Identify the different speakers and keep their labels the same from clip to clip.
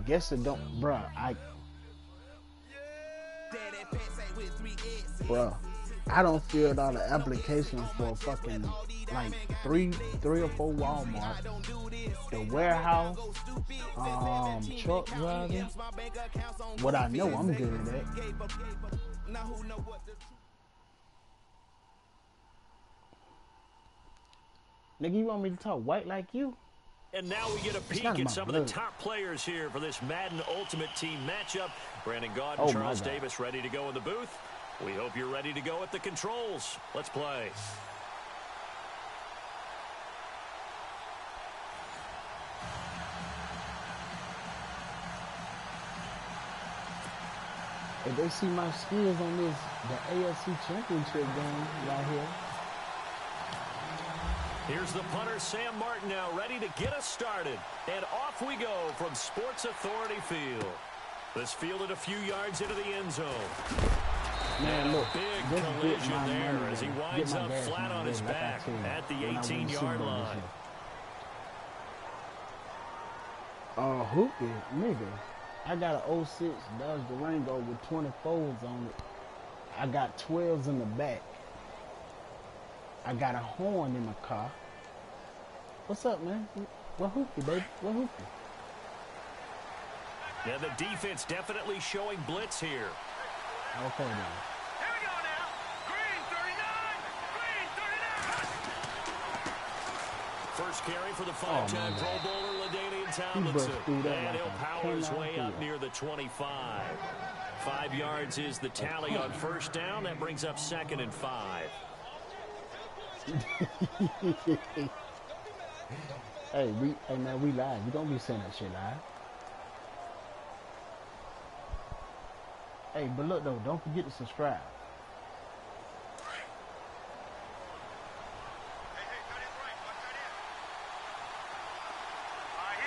Speaker 1: guess it don't, bruh. Bruh, I don't fill out an application for fucking like three or four Walmart, the warehouse, truck driving. What I know I'm good at. Nigga, you want me to talk white like you?
Speaker 2: And now we get a peek at some of the top players here for this Madden Ultimate Team matchup. Brandon Gaud and Charles Davis ready to go in the booth. We hope you're ready to go at the controls. Let's play.
Speaker 1: If they see my skills on this, the AFC Championship game right here.
Speaker 2: Here's the punter, Sam Martin, now ready to get us started. And off we go from Sports Authority Field. This fielded a few yards into the end zone.
Speaker 1: Man, look,
Speaker 2: big collision there as he winds up flat on his back at the 18-yard line.
Speaker 1: Hoopy, nigga. I got an 06 Dodge Durango with 24s on it. I got 12s in the back. I got a horn in my car. What's up, man? What hoopy, baby? What hoopy?
Speaker 2: Yeah, the defense definitely showing blitz here.
Speaker 1: Okay, then.
Speaker 3: Here we go now. Green 39.
Speaker 2: First carry for the five-time Pro Bowler, LaDainian Tomlinson. And he'll power his way up near the 25. 5 yards is the tally on first down. That brings up 2nd and 5.
Speaker 1: Hey, man, we live. You don't be saying that shit live. Hey, but look though, don't forget to subscribe.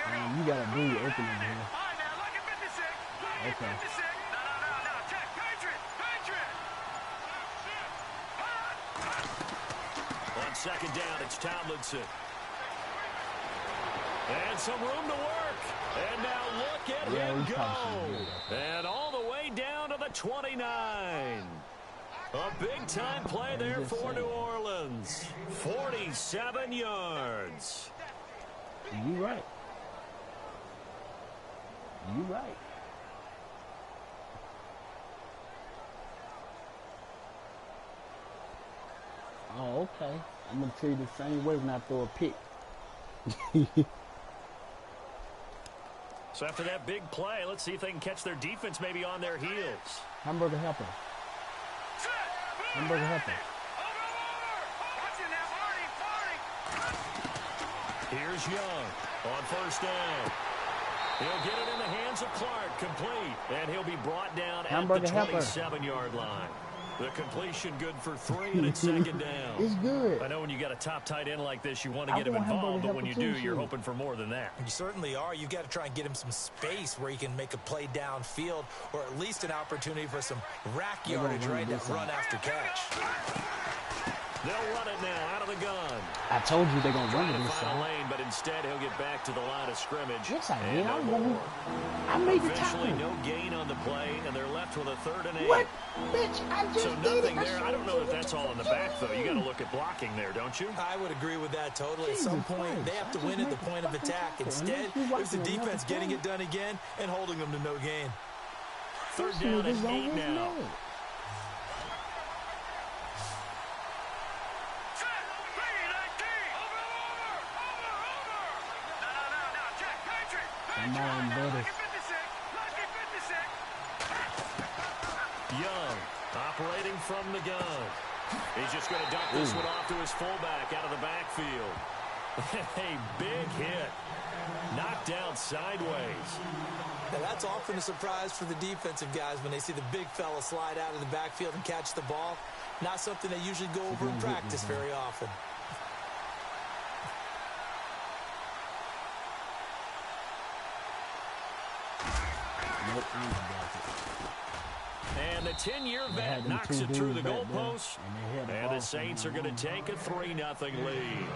Speaker 1: Man, you got a dude opening here. Okay.
Speaker 2: On second down, it's Tomlinson. And some room to work. And now look at him go. And all the way down to the 29. A big-time play there for New Orleans. 47 yards.
Speaker 1: You right. You right. Oh, okay. I'm going to tell you the same way when I throw a pick.
Speaker 2: So after that big play, let's see if they can catch their defense maybe on their heels.
Speaker 1: Hamburger helper. Hamburger helper.
Speaker 2: Here's Young on first down. He'll get it in the hands of Clark, complete. And he'll be brought down at the 27-yard line. The completion good for 3, and it's second down.
Speaker 1: It's good.
Speaker 2: I know when you got a top tight end like this, you want to get him involved, but when you do, you're hoping for more than that.
Speaker 4: You certainly are. You've got to try and get him some space where he can make a play downfield, or at least an opportunity for some rack yardage, right? That run after catch.
Speaker 2: They'll run it now out of the gun.
Speaker 1: I told you they're going to run it this
Speaker 2: time. Lane, but instead he'll get back to the line of scrimmage.
Speaker 1: Yes, I did. I made the tackle.
Speaker 2: Officially no gain on the play, and they're left with a 3rd and 8.
Speaker 1: What? Bitch, I just
Speaker 2: so nothing there. I don't know if that's all in the back, though. You got to look at blocking there, don't you?
Speaker 4: I would agree with that totally. At some point, they have to win at the point of attack. Instead, it's the defense getting it done again and holding them to no gain.
Speaker 2: 3rd down and 8 now. Young operating from the gun. He's just going to dump this one off to his fullback out of the backfield. A big hit. Knocked down sideways.
Speaker 4: Now that's often a surprise for the defensive guys when they see the big fella slide out of the backfield and catch the ball. Not something they usually go over in practice very often.
Speaker 2: And the 10-year vet knocks it through the goalpost. And the Saints are going to take a 3-0 lead.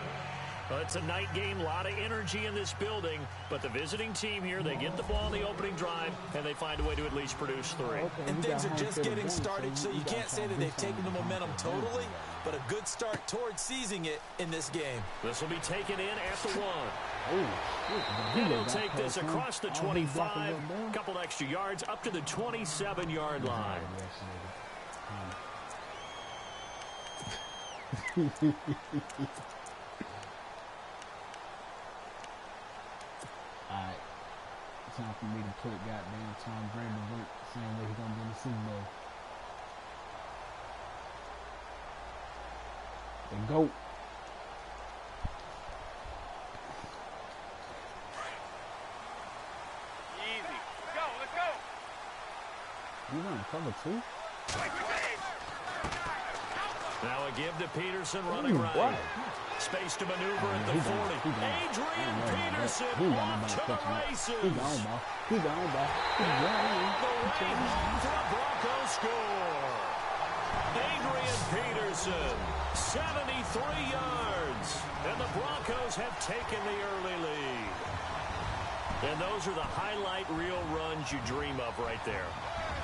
Speaker 2: Well, it's a night game, a lot of energy in this building, but the visiting team here, they get the ball in the opening drive, and they find a way to at least produce 3.
Speaker 4: And things are just getting started, so you can't say that they've taken the momentum totally, but a good start towards seizing it in this game.
Speaker 2: This will be taken in at the 1. And he'll take this across the 25, a couple extra yards, up to the 27-yard line.
Speaker 1: Alright, time for me to put goddamn Tom Brady to work, same way he's gonna be in the Super Bowl. The GOAT.
Speaker 3: Easy. Let's go.
Speaker 1: You gonna cover 2?
Speaker 2: Now a give to Peterson running right.
Speaker 1: What?
Speaker 2: Space to maneuver at the 40. Adrian Peterson off to the races.
Speaker 1: He's gone, ball. He's gone, ball.
Speaker 2: The Broncos score. Adrian Peterson, 73 yards. And the Broncos have taken the early lead. And those are the highlight reel runs you dream of right there.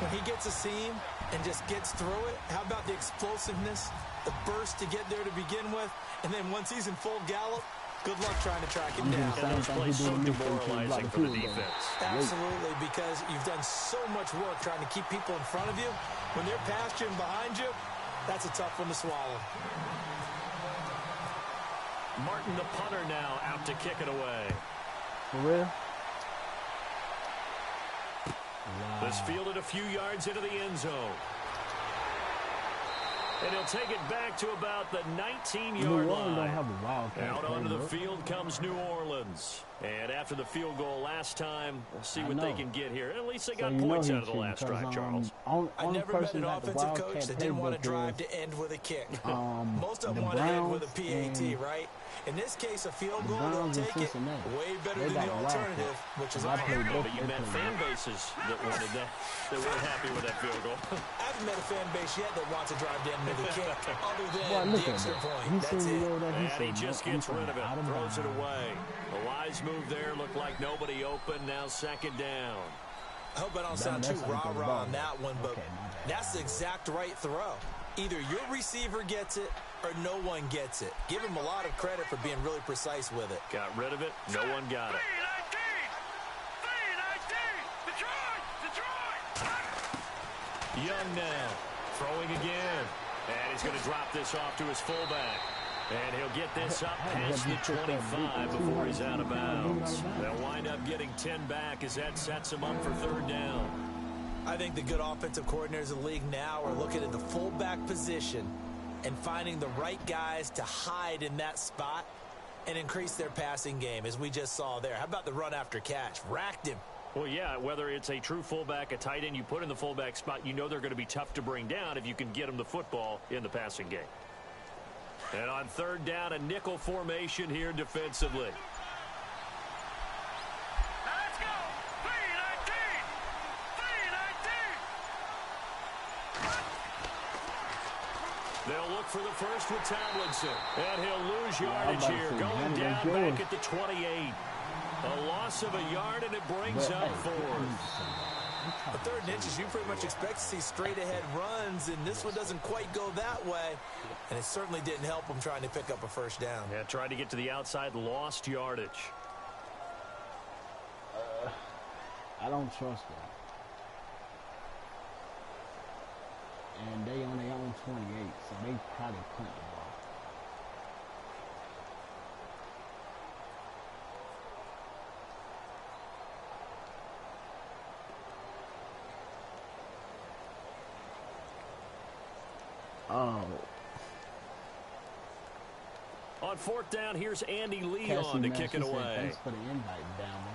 Speaker 4: When he gets a seam and just gets through it, how about the explosiveness, the burst to get there to begin with, and then once he's in full gallop, good luck trying to track him down.
Speaker 2: And those plays so demoralizing for the defense.
Speaker 4: Absolutely, because you've done so much work trying to keep people in front of you. When they're past you and behind you, that's a tough one to swallow.
Speaker 2: Martin, the punter, now out to kick it away.
Speaker 1: For real? Wow.
Speaker 2: This fielded a few yards into the end zone. And he'll take it back to about the 19-yard line.
Speaker 1: Don't have a wildcat.
Speaker 2: Out onto the field comes New Orleans. And after the field goal last time, we'll see what they can get here. At least they got points out of the last drive, Charles.
Speaker 4: I never met an offensive coach that didn't want to drive to end with a kick. Most of them want to end with a PAT, right? In this case, a field goal, they'll take it way better than the alternative, which is a punt.
Speaker 2: But you met fan bases that wanted that weren't happy with that field goal.
Speaker 4: I haven't met a fan base yet that wants to drive to end with a kick, other than the extra point. That's it.
Speaker 2: And he just gets rid of it, throws it away. A wise move there, looked like nobody open, now second down.
Speaker 4: I hope I don't sound too rah-rah on that one, but that's the exact right throw. Either your receiver gets it or no one gets it. Give him a lot of credit for being really precise with it.
Speaker 2: Got rid of it. No one got it. Young now, throwing again. And he's going to drop this off to his fullback. And he'll get this up past the 25 before he's out of bounds. They'll wind up getting 10 back as that sets him up for third down.
Speaker 4: I think the good offensive coordinators of the league now are looking at the fullback position and finding the right guys to hide in that spot and increase their passing game, as we just saw there. How about the run after catch? Racked him.
Speaker 2: Well, yeah, whether it's a true fullback, a tight end you put in the fullback spot, you know they're going to be tough to bring down if you can get them the football in the passing game. And on third down, a nickel formation here defensively.
Speaker 3: Let's go! 3-19!
Speaker 2: They'll look for the first with Tomlinson. And he'll lose yardage here, going down back at the 28. A loss of a yard, and it brings up fourth.
Speaker 4: A third and inches, you pretty much expect to see straight-ahead runs, and this one doesn't quite go that way. And it certainly didn't help him trying to pick up a first down.
Speaker 2: Yeah, tried to get to the outside, lost yardage.
Speaker 1: I don't trust them. And they on their own 28, so they probably punt the ball. Oh.
Speaker 2: On fourth down, here's Andy Leon to kick it away.
Speaker 1: Thanks for the invite, Bama.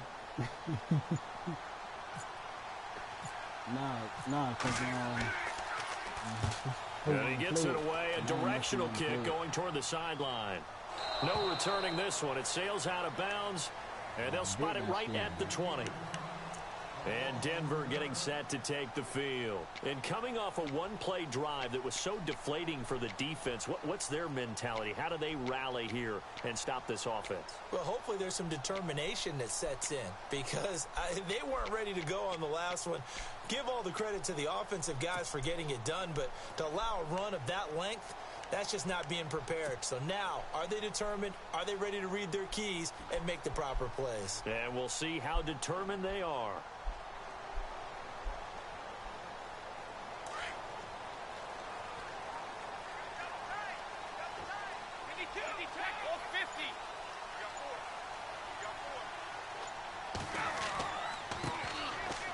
Speaker 1: Because
Speaker 2: and he gets it away, a directional kick going toward the sideline. No returning this one. It sails out of bounds, and they'll spot it right at the 20. And Denver getting set to take the field. And coming off a one-play drive that was so deflating for the defense, what's their mentality? How do they rally here and stop this offense?
Speaker 4: Well, hopefully there's some determination that sets in because they weren't ready to go on the last one. Give all the credit to the offensive guys for getting it done, but to allow a run of that length, that's just not being prepared. So now, are they determined? Are they ready to read their keys and make the proper plays?
Speaker 2: And we'll see how determined they are.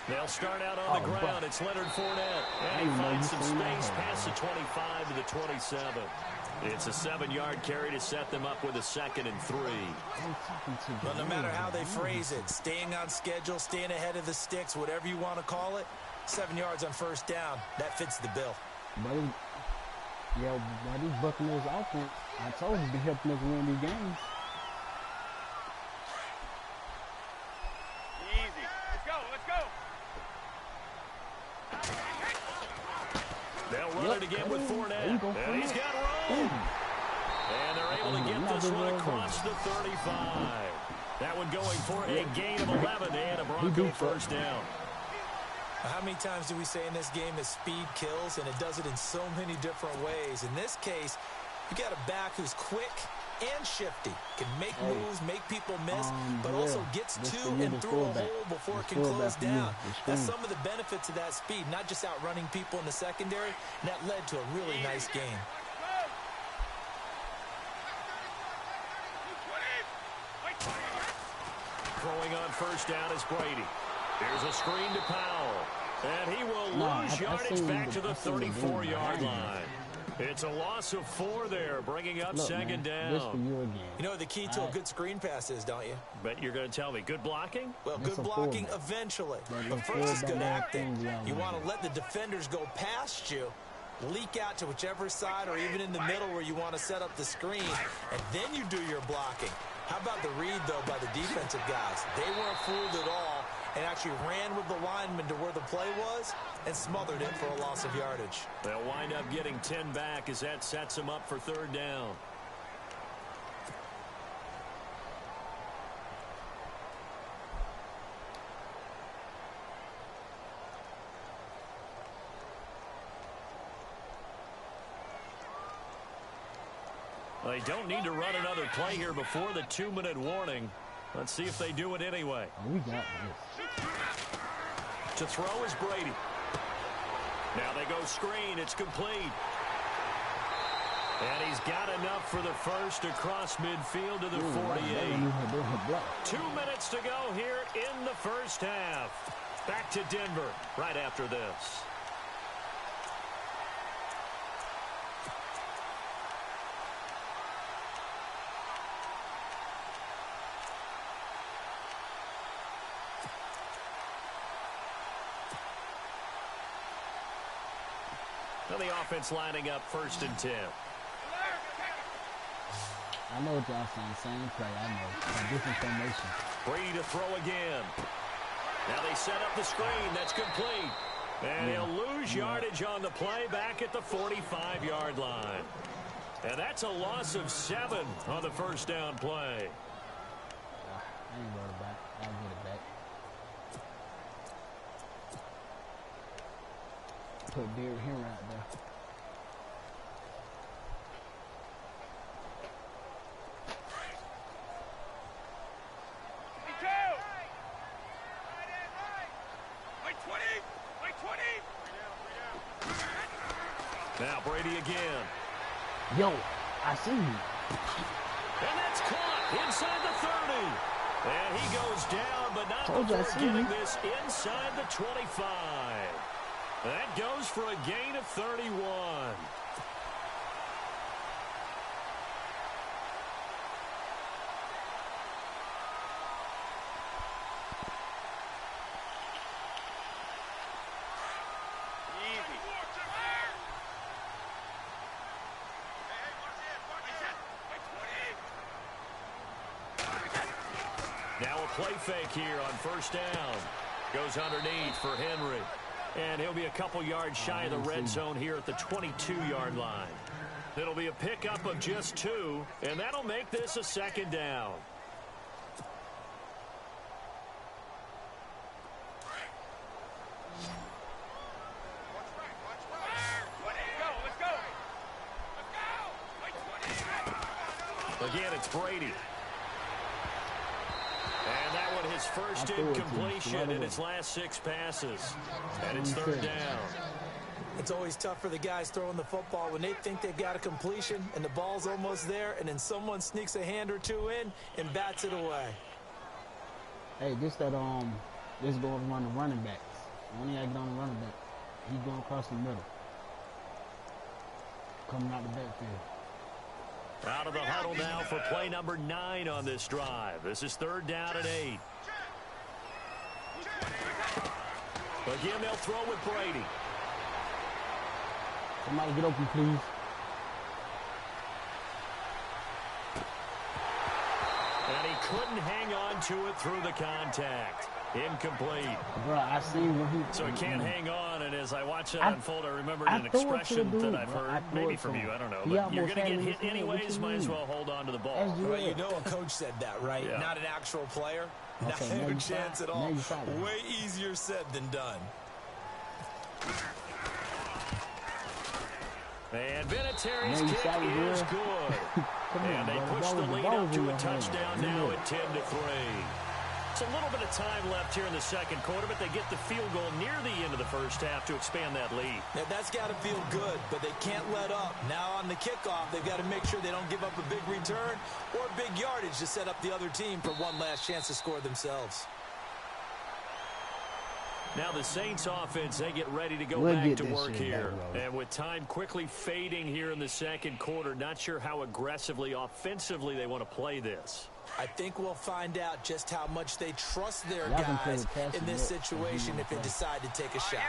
Speaker 2: They'll start out on the ground. It's Leonard Fournette. And he finds some space past the 25 to the 27. It's a 7-yard carry to set them up with a 2nd and 3.
Speaker 4: Well, no matter how they phrase it, staying on schedule, staying ahead of the sticks, whatever you want to call it, 7 yards on first down, that fits the bill.
Speaker 1: But these Buccaneers offense, I told you, be helping us win these games.
Speaker 3: Easy. Let's go. Let's go.
Speaker 2: They'll run it again with Fournette. And he's got room. And they're able to get this one across the 35. That one going for a gain of 11 and a Bronco first down.
Speaker 4: How many times do we say in this game that speed kills, and it does it in so many different ways? In this case, you got a back who's quick and shifty, can make moves, make people miss, but also gets to and through a hole before it can close down. That's some of the benefits of that speed, not just outrunning people in the secondary, and that led to a really nice game.
Speaker 2: Throwing on first down is Brady. Here's a screen to Powell. And he will lose yardage back to the 34-yard line. It's a loss of 4 there, bringing up 2nd down.
Speaker 1: This for you again.
Speaker 4: You know what the key to a good screen pass is, don't you?
Speaker 2: Bet you're going to tell me. Good blocking?
Speaker 4: Well, good blocking eventually. But first is good acting. You want to let the defenders go past you, leak out to whichever side or even in the middle where you want to set up the screen, and then you do your blocking. How about the read, though, by the defensive guys? They weren't fooled at all and actually ran with the lineman to where the play was and smothered it for a loss of yardage.
Speaker 2: They'll wind up getting 10 back as that sets them up for 3rd down. They don't need to run another play here before the 2-minute warning. Let's see if they do it anyway.
Speaker 1: We got this.
Speaker 2: To throw is Brady. Now they go screen. It's complete. And he's got enough for the first across midfield to the 48. 2 minutes to go here in the first half. Back to Denver right after this. The offense lining up 1st and 10.
Speaker 1: I know what y'all saying. Same play. I know. A different formation.
Speaker 2: Brady to throw again. Now they set up the screen. That's complete. And he'll lose yardage on the play back at the 45-yard line. And that's a loss of 7 on the first down play.
Speaker 1: I ain't worried about it. I'll get it back. Put Derrick Henry out there.
Speaker 2: Now Brady again.
Speaker 1: Yo, I see you.
Speaker 2: And that's caught inside the 30. And he goes down, but not before getting this inside the 25. That goes for a gain of 31. Now a play fake here on first down. Goes underneath for Henry. And he'll be a couple yards shy of the red zone here at the 22-yard line. It'll be a pickup of just 2, and that'll make this a second down. Again, it's Brady. And that one his first incompletion in his last 6 passes. And it's third down.
Speaker 4: It's always tough for the guys throwing the football when they think they've got a completion and the ball's almost there, and then someone sneaks a hand or 2 in and bats it away.
Speaker 1: Hey, this going on the running backs. When you get on the running back, he's going across the middle. Coming out the backfield.
Speaker 2: Out of the huddle now for play number 9 on this drive. This is third down and 8. Again, they'll throw with Brady.
Speaker 1: Somebody get open, please.
Speaker 2: And he couldn't hang on to it through the contact. Incomplete.
Speaker 1: Bro, I seen when he...
Speaker 2: So he can't hang on, and as I watch it unfold, I remembered an expression that I've heard, maybe from you, I don't know. But you're going to get hit anyways, might as well hold on to the ball.
Speaker 4: Well, you know a coach said that, right? Yeah. Not an actual player. Okay, no chance at all. Way easier said than done.
Speaker 2: And Vinatieri's kick is good. And they push the lead up to a touchdown now at 10-3. It's a little bit of time left here in the second quarter, but they get the field goal near the end of the first half to expand that lead.
Speaker 4: Now, that's got to feel good, but they can't let up. Now on the kickoff, they've got to make sure they don't give up a big return or big yardage to set up the other team for one last chance to score themselves.
Speaker 2: Now the Saints offense, they get ready to go back to work here. And with time quickly fading here in the second quarter, not sure how aggressively, offensively they want to play this.
Speaker 4: I think we'll find out just how much they trust their guys in this situation if they decide to take a shot.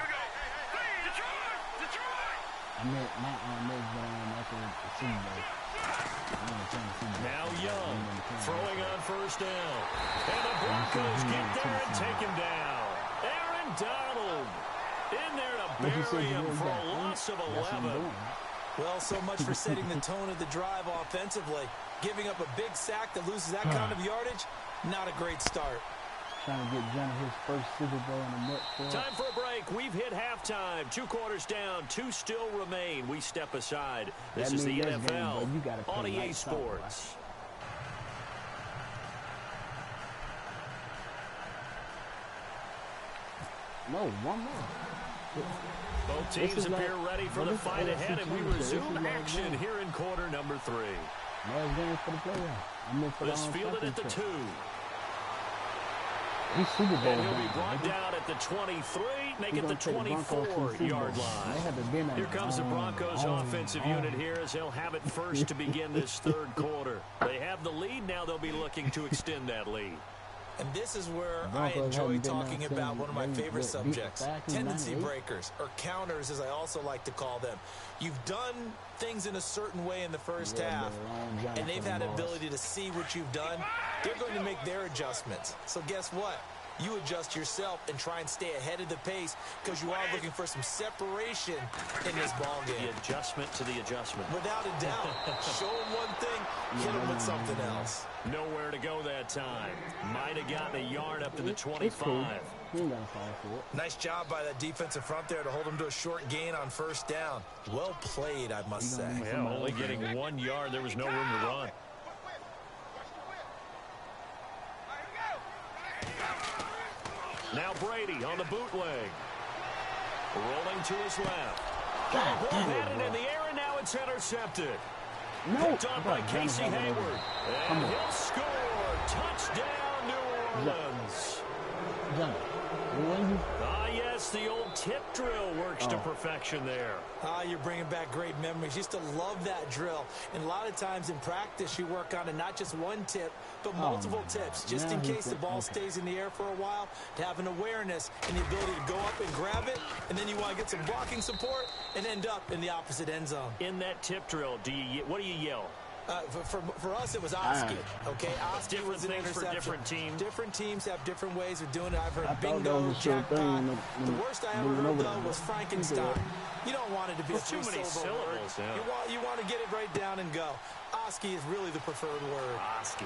Speaker 2: Now Young throwing on first down. And the Broncos get there and take him down. Aaron Donald in there to bury him for a loss of 11.
Speaker 4: Well, so much for setting the tone of the drive offensively. Giving up a big sack that loses that kind of yardage, not a great start.
Speaker 1: Trying to get Johnny his first Super Bowl in the net.
Speaker 2: Time for a break. We've hit halftime. 2 quarters down. 2 still remain. We step aside. This is the NFL on EA Sports.
Speaker 1: No, one more.
Speaker 2: Both teams appear ready for the fight ahead, and we resume action here in quarter number 3.
Speaker 1: Last game for the playoff.
Speaker 2: This fielded at the 2.
Speaker 1: He's Super Bowl.
Speaker 2: And he'll be brought down at the 23, make it the 24-yard line. Here comes the Broncos offensive unit here as they'll have it first to begin this third quarter. They have the lead. Now they'll be looking to extend that lead.
Speaker 4: And this is where I enjoy talking about one of my favorite subjects, tendency breakers, or counters as I also like to call them. You've done things in a certain way in the first half, and they've had ability to see what you've done. They're going to make their adjustments. So guess what? You adjust yourself and try and stay ahead of the pace because you are looking for some separation in this ball game.
Speaker 2: The adjustment to the adjustment.
Speaker 4: Without a doubt. Show them one thing, hit them with something else.
Speaker 2: Nowhere to go that time. Might have gotten a yard up to the 25.
Speaker 4: Nice job by that defensive front there to hold them to a short gain on first down. Well played, I must say.
Speaker 2: Yeah, only getting 1 yard. There was no room to run. Now Brady on the bootleg. Rolling to his left. Ball headed in the air, and now it's intercepted. Picked up by Casey Hayward. And he'll score. Touchdown, New Orleans. Yes, the old tip drill works to perfection there.
Speaker 4: You're bringing back great memories. Used to love that drill. And a lot of times in practice, you work on it, not just one tip, but multiple tips, just in case the ball stays in the air for a while, to have an awareness and the ability to go up and grab it, and then you want to get some blocking support and end up in the opposite end zone.
Speaker 2: In that tip drill, what do you yell?
Speaker 4: For us, it was Oski. Okay, Oski was an interception.
Speaker 2: For different teams.
Speaker 4: Different teams have different ways of doing it. I've heard bingo, jackpot. The worst I ever heard, though, was Frankenstein. You don't want it to be a
Speaker 2: too many syllables. Yeah.
Speaker 4: You want to get it right down and go. Oski is really the preferred word.
Speaker 2: Oski.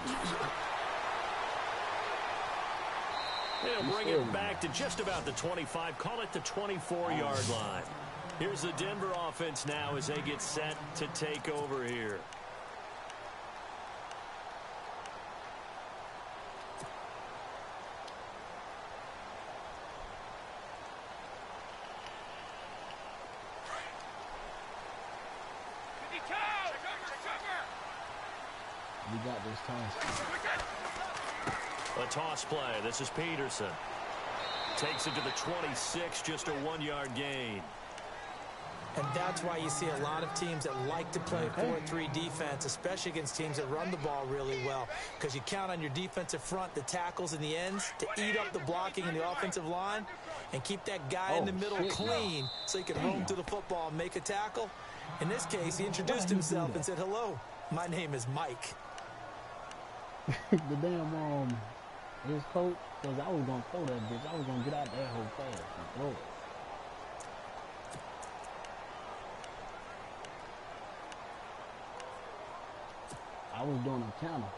Speaker 2: They'll bring it back to just about the 25. Call it the 24-yard line. Here's the Denver offense now as they get set to take over here.
Speaker 1: We got this toss.
Speaker 2: A toss play. This is Peterson. Takes it to the 26, just a 1-yard gain.
Speaker 4: And that's why you see a lot of teams that like to play 4-3 defense, especially against teams that run the ball really well, because you count on your defensive front, the tackles and the ends, to eat up the blocking in the offensive line and keep that guy in the middle clean so he can roam through the football and make a tackle. In this case, he introduced himself and said, "Hello, my name is Mike."
Speaker 1: The damn his coach, because I was going to throw that bitch. I was going to get out that whole fast and throw it. I was doing a counter.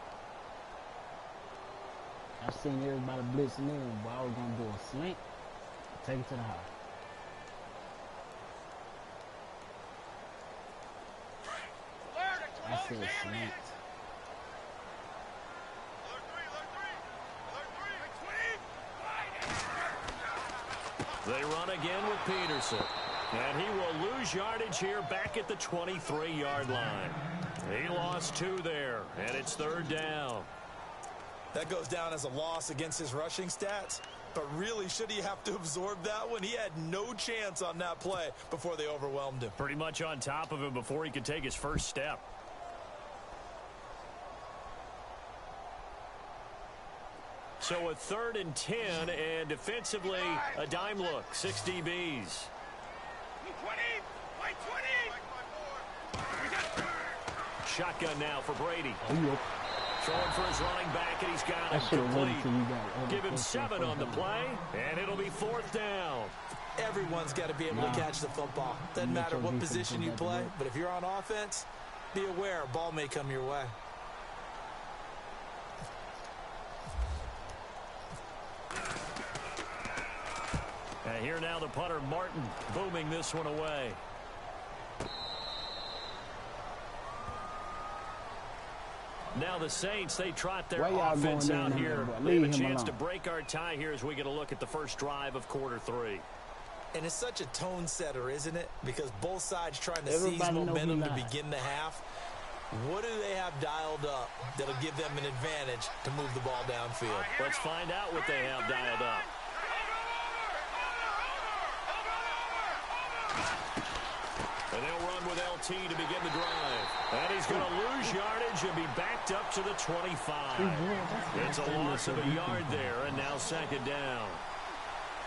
Speaker 1: I seen everybody blitzing in, but I was going to do a slant, take it to the house. I said slant.
Speaker 2: They run again with Peterson. And he will lose yardage here back at the 23-yard line. He lost 2 there, and it's 3rd down.
Speaker 4: That goes down as a loss against his rushing stats. But really, should he have to absorb that one? He had no chance on that play before they overwhelmed him.
Speaker 2: Pretty much on top of him before he could take his first step. So a 3rd and 10, and defensively, a dime look. 6 DBs. Shotgun now for Brady. Throwing for his running back, and he's got it complete. Give him 7 on the play, and it'll be 4th down.
Speaker 4: Everyone's got to be able to catch the football. Doesn't matter what position you play, but if you're on offense, be aware a ball may come your way.
Speaker 2: And here now the punter, Martin, booming this one away. Now the Saints, they trot their offense out here. They have a chance to break our tie here as we get a look at the first drive of quarter 3.
Speaker 4: And it's such a tone setter, isn't it? Because both sides trying to seize momentum to begin the half. What do they have dialed up that'll give them an advantage to move the ball downfield?
Speaker 2: Let's find out what they have dialed up. And they'll run with LT to begin the drive. And he's going to lose yardage and be backed up to the 25. It's a loss of a yard there, and now 2nd down.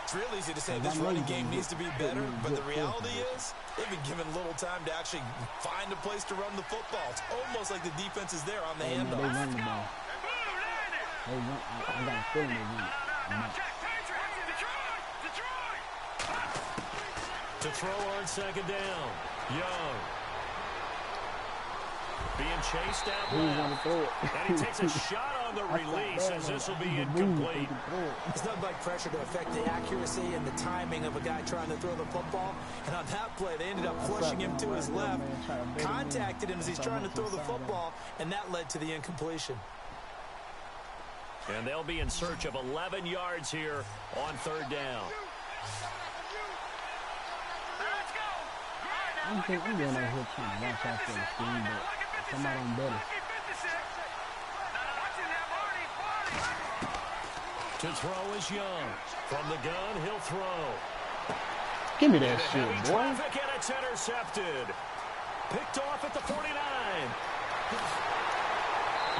Speaker 4: It's real easy to say this running game needs to be better, but the reality is they've been given little time to actually find a place to run the football. It's almost like the defense is there on the handoff.
Speaker 1: They run the ball. I got a feeling they run it.
Speaker 2: To throw on 2nd down. Young. Being chased out left. And he takes a shot on the release as this will be incomplete.
Speaker 4: It's nothing like pressure to affect the accuracy and the timing of a guy trying to throw the football. And on that play, they ended up flushing him to his left, contacted him as he's trying to throw the football, and that led to the incompletion.
Speaker 2: And they'll be in search of 11 yards here on 3rd down.
Speaker 1: I'm going out here trying to watch out for the screen, but somebody on better.
Speaker 2: To throw is Young. From the gun, he'll throw.
Speaker 1: Give me that shit, boy.
Speaker 2: Traffic, and it's intercepted. Picked off at the 49.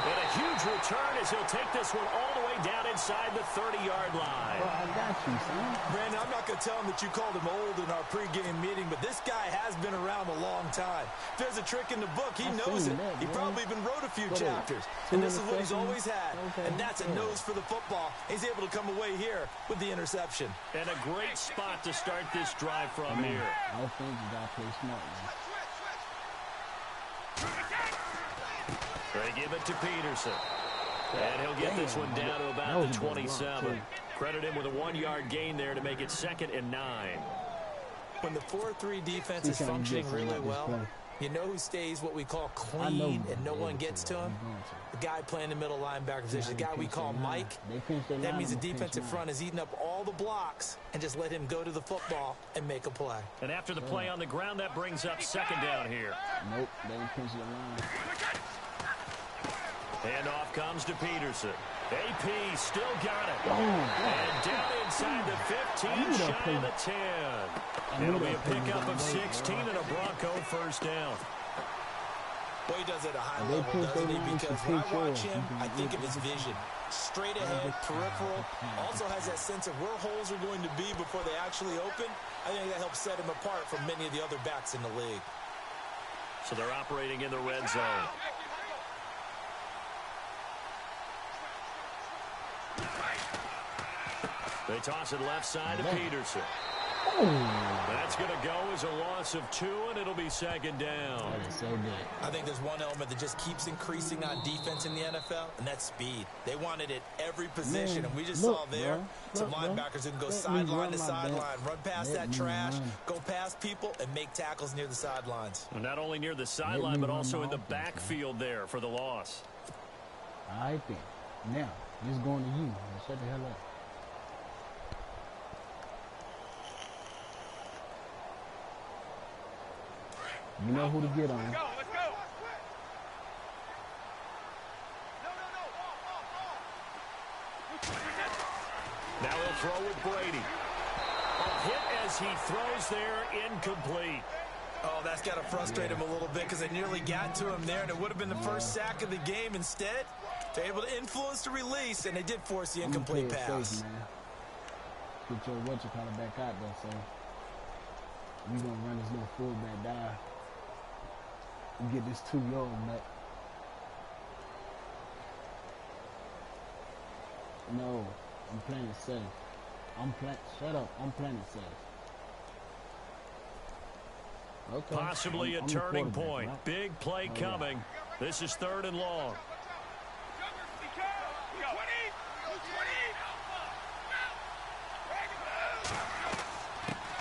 Speaker 2: And a huge return as he'll take this one all the way down inside the 30-yard line.
Speaker 1: Well, I got you, son.
Speaker 4: Brandon, I'm not going to tell him that you called him old in our pregame meeting, but this guy has been around a long time. If there's a trick in the book, he knows it. He probably even wrote a few chapters. And this is what he's always had. And that's a nose for the football. He's able to come away here with the interception.
Speaker 2: And a great spot to start this drive from here.
Speaker 1: I think you got to play smart, man.
Speaker 2: They give it to Peterson. And he'll get this one down to about the 27. Credit him with a 1-yard gain there to make it 2nd and 9.
Speaker 4: When the 4-3 defense is functioning really well, you know who stays what we call clean and no one gets to him? The guy playing the middle linebacker position, the guy we call Mike. That means the defensive front is eating up all the blocks and just let him go to the football and make a play.
Speaker 2: And after the play on the ground, that brings up 2nd down here.
Speaker 1: Nope, they didn't pinch the line.
Speaker 2: And off comes to Peterson. AP still got it. And down inside the 15, shy of the 10. It'll be a pickup of 16 and a Bronco first down.
Speaker 4: Well, he does it at a high level, doesn't he? Because when I watch him, I think of his vision. Straight ahead, peripheral. Also has that sense of where holes are going to be before they actually open. I think that helps set him apart from many of the other backs in the league.
Speaker 2: So they're operating in the red zone. They toss it left side to Peterson. That's going to go as a loss of 2, and it'll be 2nd down.
Speaker 1: That is so good.
Speaker 4: I think there's one element that just keeps increasing on defense in the NFL, and that's speed. They want it at every position, and we just saw there some linebackers who can go sideline to sideline, run past that trash, go past people, and make tackles near the sidelines.
Speaker 2: Well, not only near the sideline, but also in the backfield there for the loss.
Speaker 1: All right, then. Now, this is going to you. Shut the hell up. You know who to get on.
Speaker 3: Let's go.
Speaker 2: Now he'll throw with Brady. A hit as he throws there, incomplete.
Speaker 4: Oh, that's got to frustrate him a little bit because they nearly got to him there, and it would have been the first sack of the game. Instead, they're able to influence the release, and they did force the incomplete pass.
Speaker 1: Safe, man. Get your what-you-call-it back out there, so we're going to run this little fullback dive. We get this 2-yard back. No, I'm playing it safe. Shut up. I'm playing it safe. Okay.
Speaker 2: Possibly a turning point. Right? Big play coming. This is 3rd and long.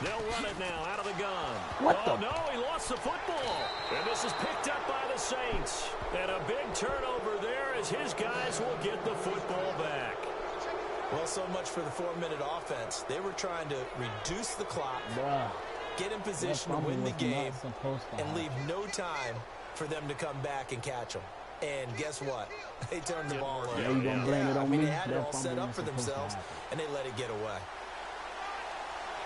Speaker 2: They'll run it now out of the gun. No, he lost the football. And this is picked up by the Saints. And a big turnover there as his guys will get the football back.
Speaker 4: Well, so much for the 4-minute offense. They were trying to reduce the clock, get in position to win the game, and leave no time for them to come back and catch them. And guess what? They turned the ball over.
Speaker 1: I mean,
Speaker 4: they had it all set up for themselves, and they let it get away.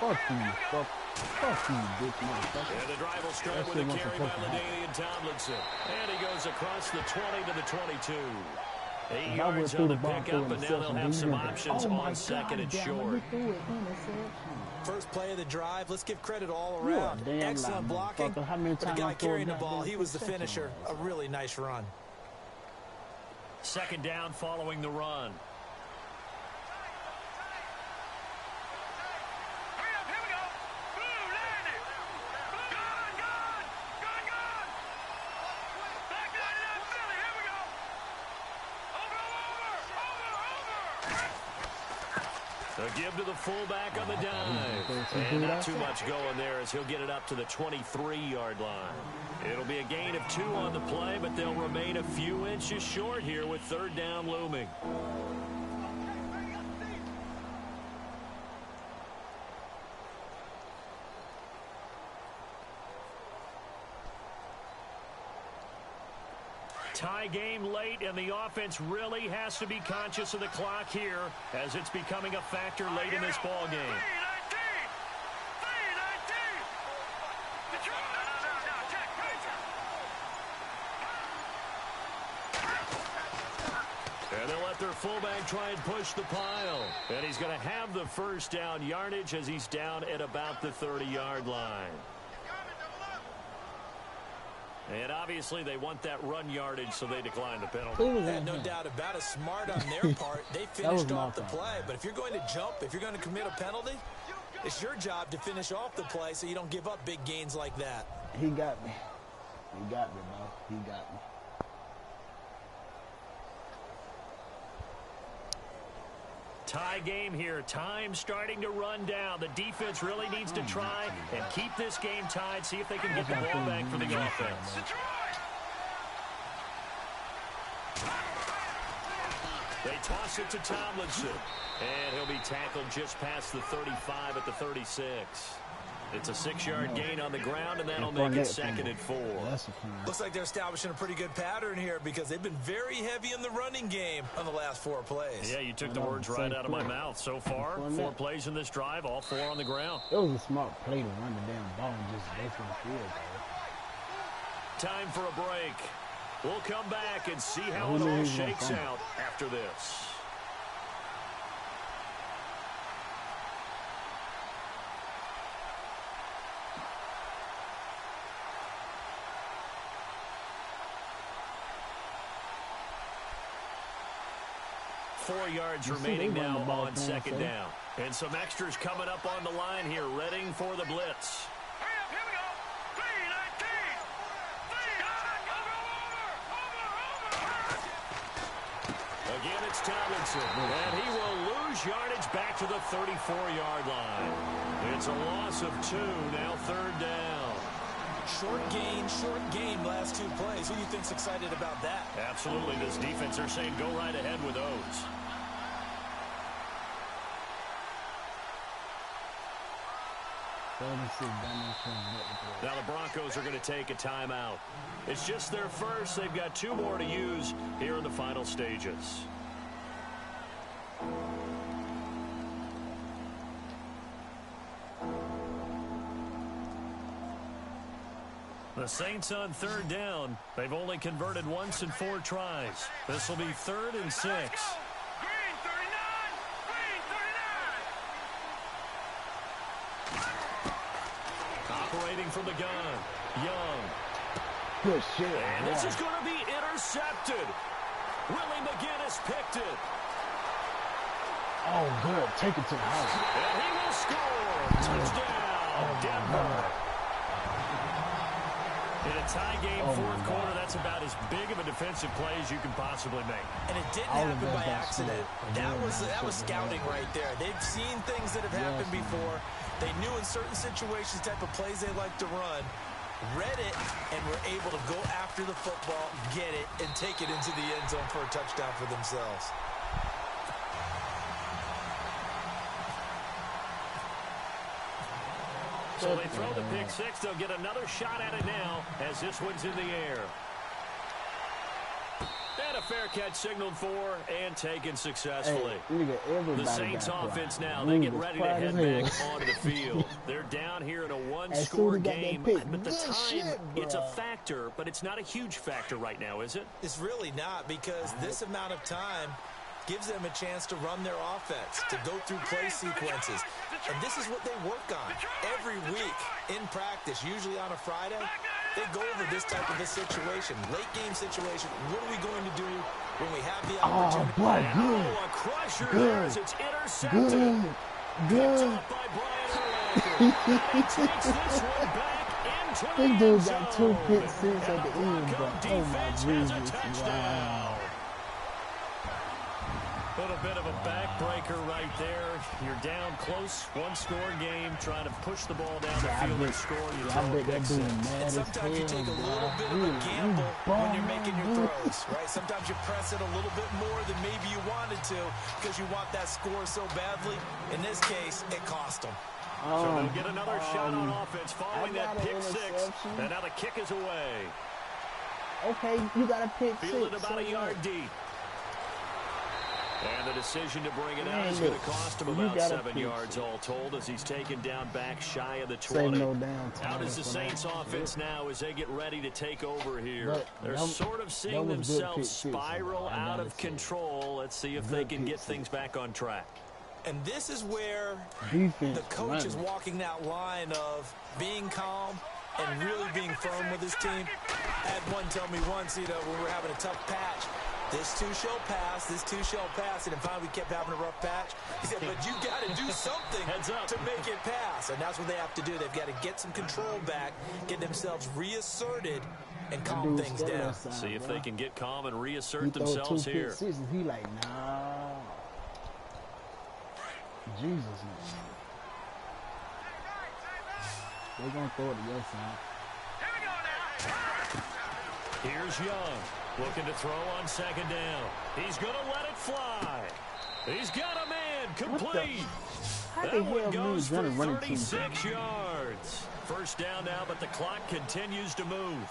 Speaker 1: Fuck you, bitch, motherfucker.
Speaker 2: And the drive will start with a carry by LaDainian Tomlinson. And he goes across the 20 to the 22. 8 yards on the pickup, and now they'll have some options on 2nd and short.
Speaker 4: First play of the drive, let's give credit all around. Excellent blocking. But the guy carrying the ball, he was the finisher. A really nice run.
Speaker 2: 2nd down following the run. A give to the fullback on the dive. And not too much going there as he'll get it up to the 23-yard line. It'll be a gain of 2 on the play, but they'll remain a few inches short here with 3rd down looming. Tie game late, and the offense really has to be conscious of the clock here as it's becoming a factor late in this ball game. fullback try and push the pile. And he's going to have the first down yardage as he's down at about the 30-yard line. And obviously they want that run yardage, so they decline the penalty.
Speaker 4: And no doubt about it, smart on their part. They finished off the play. But if you're going to jump, if you're going to commit a penalty, it's your job to finish off the play so you don't give up big gains like that.
Speaker 1: He got me. He got me, bro. He got me.
Speaker 2: Tie game here. Time starting to run down. The defense really needs to try and keep this game tied, see if they can get the ball back for the offense. They toss it to Tomlinson, and he'll be tackled just past the 35 at the 36. It's a 6-yard gain on the ground, and that'll make it 2nd and 4.
Speaker 4: Looks like they're establishing a pretty good pattern here because they've been very heavy in the running game on the last 4 plays.
Speaker 2: Yeah, you took the words right out of my mouth. So far, 4 plays in this drive, all 4 on the ground.
Speaker 1: It was a smart play to run the damn ball and just go for the field, though.
Speaker 2: Time for a break. We'll come back and see how it all shakes out after this. Four yards remaining now on 2nd down. And some extras coming up on the line here, readying for the blitz.
Speaker 3: Hurry up, here we go. 3-19.
Speaker 2: Again, it's Tomlinson. And he will lose yardage back to the 34-yard line. It's a loss of 2, now 3rd down.
Speaker 4: Short gain, last 2 plays. Who do you think's excited about that?
Speaker 2: Absolutely. This defense are saying go right ahead with those. Now the Broncos are going to take a timeout. It's just their first. They've got 2 more to use here in the final stages. The Saints on 3rd down. They've only converted once in 4 tries. This will be 3rd and 6.
Speaker 3: Green 39. Green 39.
Speaker 2: Operating from the gun. Young.
Speaker 1: Good shit.
Speaker 2: And this is going to be intercepted. Willie McGinnis picked it.
Speaker 1: Oh, good. Take it to the house.
Speaker 2: And he will score. Touchdown, Denver. In a tie game, 4th quarter, that's about as big of a defensive play as you can possibly make.
Speaker 4: And it didn't happen by accident. That was scouting right there. They've seen things that have happened before. They knew in certain situations type of plays they like to run, read it, and were able to go after the football, get it, and take it into the end zone for a touchdown for themselves.
Speaker 2: So they throw the pick 6. They'll get another shot at it now as this one's in the air. And a fair catch signaled for and taken successfully. The Saints offense now, they get ready to head back onto the field. They're down here in a 1-score game. But the time, it's a factor, but it's not a huge factor right now, is it?
Speaker 4: It's really not, because this amount of time gives them a chance to run their offense, to go through play sequences. And this is what they work on every week in practice, usually on a Friday. They go over this type of a situation, late game situation. What are we going to do when we have the opportunity?
Speaker 1: Oh, boy, good.
Speaker 2: A crusher there as it's intercepted. Picked up by Brian Urlacher. He takes this one back into the
Speaker 1: This dude
Speaker 2: end
Speaker 1: got
Speaker 2: zone.
Speaker 1: 2 pick 6 at the end,
Speaker 2: Bronco
Speaker 1: bro. Oh, my
Speaker 2: defense has a
Speaker 1: goodness.
Speaker 2: touchdown.
Speaker 1: Wow.
Speaker 2: Little bit of a backbreaker right there. You're down close, 1-score game, trying to push the ball down the field and score. You throw a pick 6.
Speaker 4: And sometimes you take a little bit of a gamble when you're making your throws, right? Sometimes you press it a little bit more than maybe you wanted to because you want that score so badly. In this case, it cost them.
Speaker 2: So they'll get another shot on offense following that pick 6. And now the kick is away.
Speaker 1: Okay, you got a pick 6.
Speaker 2: Fielded about a yard deep. And the decision to bring it out is going to cost him about 7 yards all told as he's taken down back shy of the 20. How does the Saints offense now as they get ready to take over here? They're sort of seeing themselves spiral out of control. Let's see if they can get things back on track.
Speaker 4: And this is where the coach is walking that line of being calm and really being firm with his team. I had one tell me once, when we're having a tough patch, this too shall pass, this too shall pass. And finally we kept having a rough patch. He said, but you got to do something to make it pass. And that's what they have to do. They've got to get some control back, get themselves reasserted, and calm things down.
Speaker 2: See if they can get calm and reassert themselves here.
Speaker 1: He like, nah. Jesus, man. They're going to throw it to your side.
Speaker 2: Here's Young, looking to throw on second down. He's going to let it fly. He's got a man complete. That one goes for 36 yards. First down now, but the clock continues to move.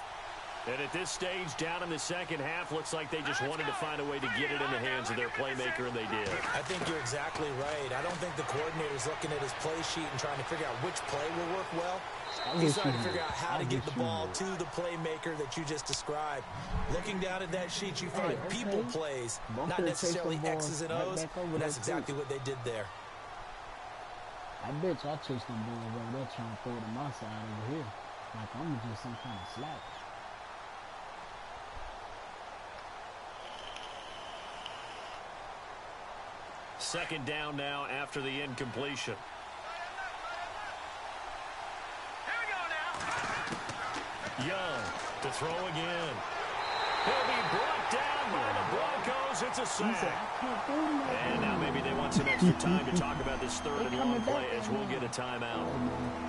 Speaker 2: And at this stage, down in the second half, looks like they just wanted to find a way to get it in the hands of their playmaker, and they did.
Speaker 4: I think you're exactly right. I don't think the coordinator's looking at his play sheet and trying to figure out which play will work well. He's trying to figure out how to get the ball to the playmaker that you just described. Looking down at that sheet, you find people plays, not necessarily X's and O's, and that's exactly what they did there.
Speaker 1: I bet you I chased them boys over there trying to throw it to my side over here. Like I'm just some kind of slack.
Speaker 2: Second down now after the incompletion. Young to throw again. He'll be brought down by the Broncos. It's a sack. And now maybe they want some extra time to talk about this third and long play as we'll get a timeout.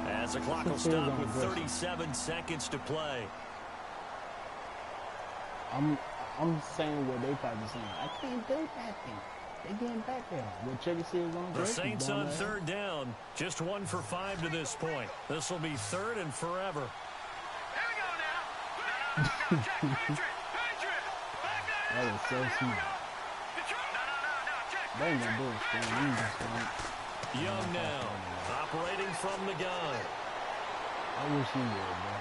Speaker 2: As the clock will stop with 37 seconds to play.
Speaker 1: I'm saying what they probably saying. I can't do that thing. They getting back there. We'll check and see what's on
Speaker 2: the Saints on third down. Just 1 for 5 to this point. This will be third and forever.
Speaker 1: That was so smart. They ain't gonna do it,
Speaker 2: Young now, operating from the gun.
Speaker 1: I wish he would, bro.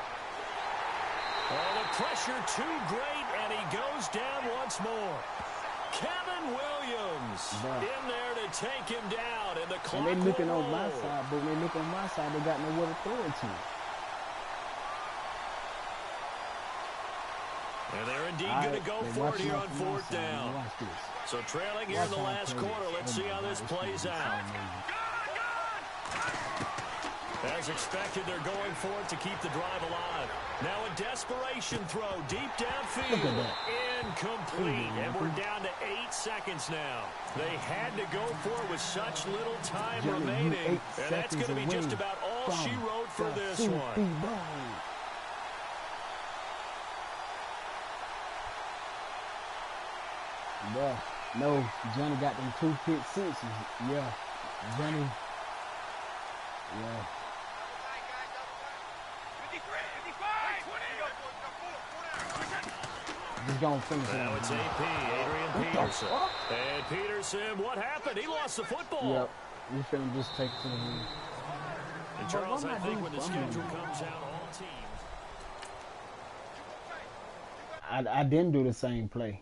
Speaker 2: Oh, the pressure too great, and he goes down once more. Kevin Williams in there to take him down, and the clock
Speaker 1: and they looking on my side, but when they look on my side, they got nowhere to throw it to.
Speaker 2: And they're indeed going to go for it here on fourth down. So trailing here in the last quarter. Let's see how this plays out. As expected, they're going for it to keep the drive alive. Now a desperation throw deep downfield. Incomplete. And we're down to 8 seconds now. They had to go for it with such little time remaining. And that's going to be just about all she wrote for this one.
Speaker 1: Bruh, no, Johnny got them 2 pick sixes. Yeah, Johnny. Yeah. Just gonna finish it.
Speaker 2: Now it's AP, Adrian Peterson. And Peterson, what happened? He lost the football.
Speaker 1: Yep, we finna just take it to the room.
Speaker 2: And Charles, I think when the schedule comes out, all teams.
Speaker 1: I didn't do the same play.